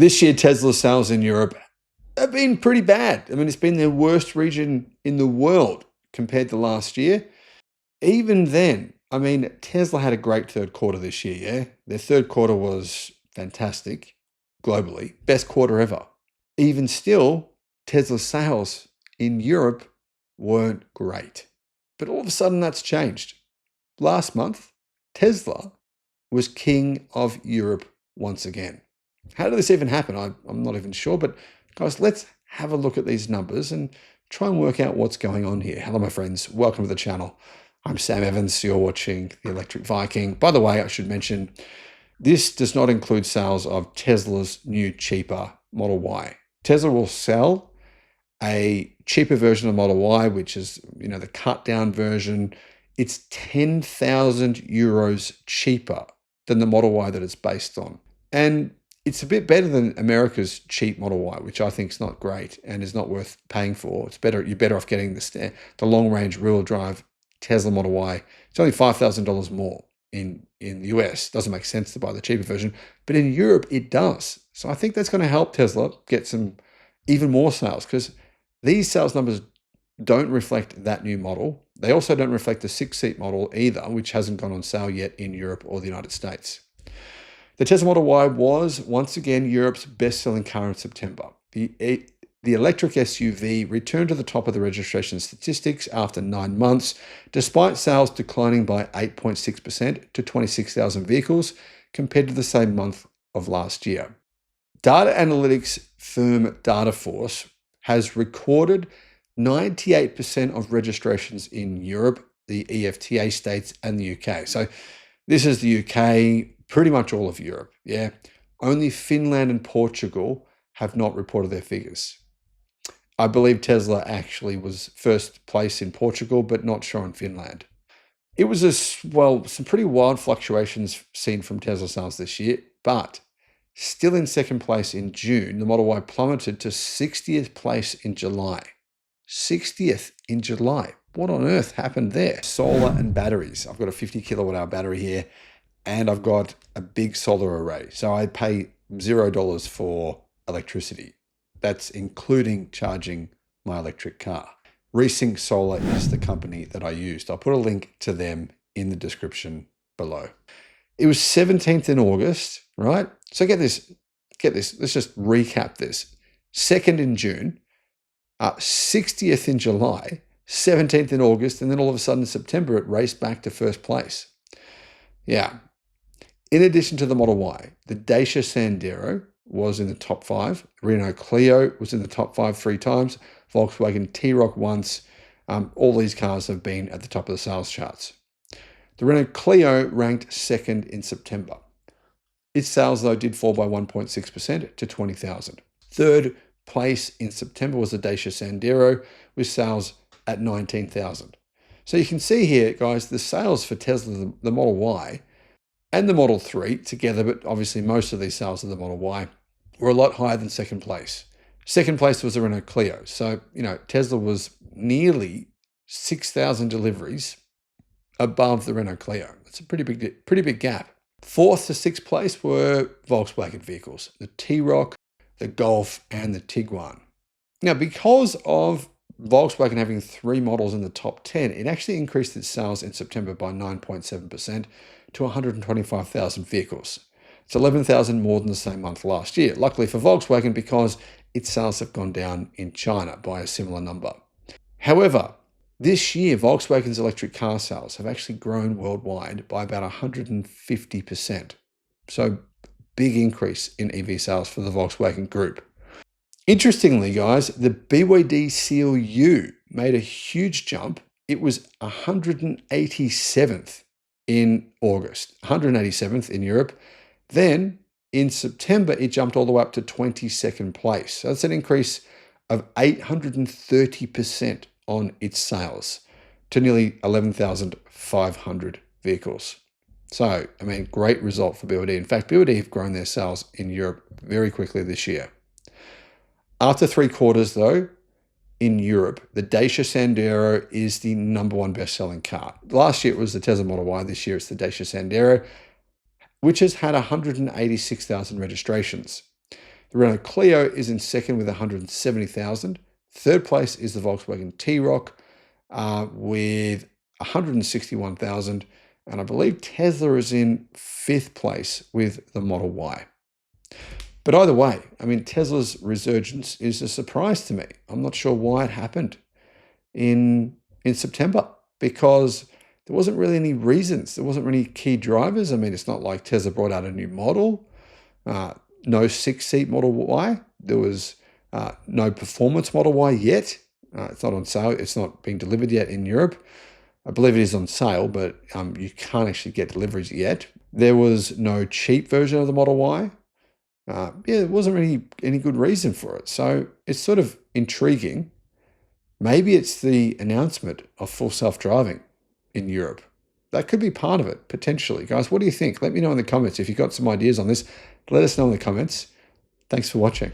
This year, Tesla sales in Europe have been pretty bad. I mean, it's been their worst region in the world compared to last year. Even then, I mean, Tesla had a great third quarter this year, yeah? Their third quarter was fantastic globally, best quarter ever. Even still, Tesla's sales in Europe weren't great. But all of a sudden, that's changed. Last month, Tesla was king of Europe once again. How did this even happen? I'm not even sure, but guys, let's have a look at these numbers and try and work out what's going on here. Hello, my friends. Welcome to the channel. I'm Sam Evans. You're watching the Electric Viking. By the way, I should mention, this does not include sales of Tesla's new, cheaper Model Y. Tesla will sell a cheaper version of Model Y, which is, the cut down version. It's 10,000 euros cheaper than the Model Y that it's based on. And it's a bit better than America's cheap Model Y, which I think is not great and is not worth paying for. It's better. You're better off getting the long-range rear-wheel drive Tesla Model Y. It's only $5,000 more in the US. Doesn't make sense to buy the cheaper version, but in Europe it does. So I think that's going to help Tesla get some even more sales, because these sales numbers don't reflect that new model. They also don't reflect the 6-seat model either, which hasn't gone on sale yet in Europe or the United States. The Tesla Model Y was, once again, Europe's best-selling car in September. The electric SUV returned to the top of the registration statistics after 9 months, despite sales declining by 8.6% to 26,000 vehicles compared to the same month of last year. Data analytics firm Dataforce has recorded 98% of registrations in Europe, the EFTA states, and the UK. So this is the UK, pretty much all of Europe, yeah. Only Finland and Portugal have not reported their figures. I believe Tesla actually was first place in Portugal, but not sure in Finland. It was some pretty wild fluctuations seen from Tesla sales this year, but still in second place in June, the Model Y plummeted to 60th place in July. 60th in July. What on earth happened there? Solar and batteries. I've got a 50 kilowatt hour battery here, and I've got a big solar array. So I pay $0 for electricity. That's including charging my electric car. Resync Solar is the company that I used. I'll put a link to them in the description below. It was 17th in August, right? So get this. Let's just recap this. 2nd in June, 60th in July, 17th in August, and then all of a sudden in September, it raced back to first place. Yeah. In addition to the Model Y, the Dacia Sandero was in the top 5. Renault Clio was in the top 5 3 times. Volkswagen T-Roc once. All these cars have been at the top of the sales charts. The Renault Clio ranked 2nd in September. Its sales, though, did fall by 1.6% to 20,000. Third place in September was the Dacia Sandero, with sales at 19,000. So you can see here, guys, the sales for Tesla, the Model Y, and the Model 3 together, but obviously most of these sales of the Model Y were a lot higher than second place. Second place was the Renault Clio. So, Tesla was nearly 6,000 deliveries above the Renault Clio. That's a pretty big gap. Fourth to sixth place were Volkswagen vehicles, the T-Roc, the Golf, and the Tiguan. Now, because of Volkswagen having 3 models in the top 10, it actually increased its sales in September by 9.7% to 125,000 vehicles. It's 11,000 more than the same month last year. Luckily for Volkswagen, because its sales have gone down in China by a similar number. However, this year, Volkswagen's electric car sales have actually grown worldwide by about 150%. So big increase in EV sales for the Volkswagen Group. Interestingly, guys, the BYD CLU made a huge jump. It was 187th in August, 187th in Europe. Then in September, it jumped all the way up to 22nd place. So that's an increase of 830% on its sales to nearly 11,500 vehicles. So, great result for BYD. In fact, BYD have grown their sales in Europe very quickly this year. After 3 quarters, though, in Europe, the Dacia Sandero is the #1 best-selling car. Last year, it was the Tesla Model Y. This year, it's the Dacia Sandero, which has had 186,000 registrations. The Renault Clio is in second with 170,000. Third place is the Volkswagen T-Roc with 161,000. And I believe Tesla is in fifth place with the Model Y. But either way, I mean, Tesla's resurgence is a surprise to me. I'm not sure why it happened in September, because there wasn't really any reasons. There wasn't really key drivers. I mean, it's not like Tesla brought out a new model, no six-seat Model Y. There was no performance Model Y yet. It's not on sale. It's not being delivered yet in Europe. I believe it is on sale, but you can't actually get deliveries yet. There was no cheap version of the Model Y. Yeah, there wasn't really any good reason for it. So it's sort of intriguing. Maybe it's the announcement of full self-driving in Europe. That could be part of it, potentially. Guys, what do you think? Let me know in the comments. If you've got some ideas on this, let us know in the comments. Thanks for watching.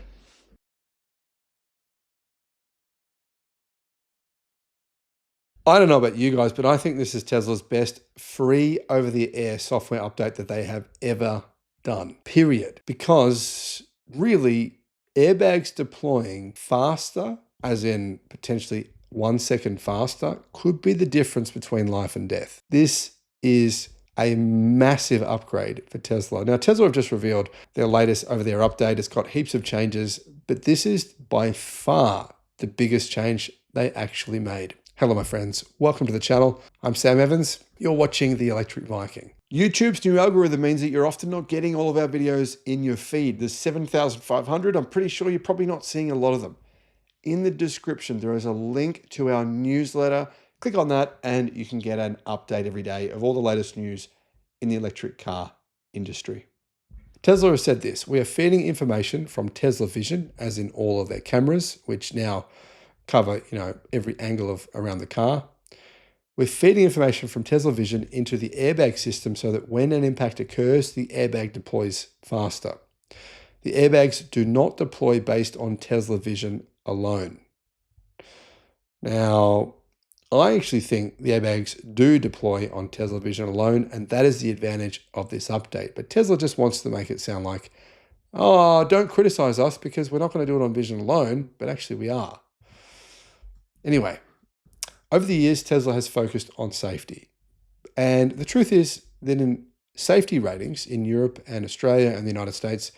I don't know about you guys, but I think this is Tesla's best free over-the-air software update that they have ever done, period. Because really, airbags deploying faster, as in potentially 1 second faster, could be the difference between life and death. This is a massive upgrade for Tesla. Now, Tesla have just revealed their latest over-the-air update. It's got heaps of changes, but this is by far the biggest change they actually made. Hello, my friends. Welcome to the channel. I'm Sam Evans. You're watching the Electric Viking. YouTube's new algorithm means that you're often not getting all of our videos in your feed. There's 7,500. I'm pretty sure you're probably not seeing a lot of them. In the description, there is a link to our newsletter. Click on that and you can get an update every day of all the latest news in the electric car industry. Tesla has said this: we are feeding information from Tesla Vision, as in all of their cameras, which now cover, every angle of around the car. We're feeding information from Tesla Vision into the airbag system so that when an impact occurs, the airbag deploys faster. The airbags do not deploy based on Tesla Vision alone. Now, I actually think the airbags do deploy on Tesla Vision alone, and that is the advantage of this update. But Tesla just wants to make it sound like, oh, don't criticize us because we're not going to do it on Vision alone, but actually we are. Anyway, over the years, Tesla has focused on safety. And the truth is that in safety ratings in Europe and Australia and the United States,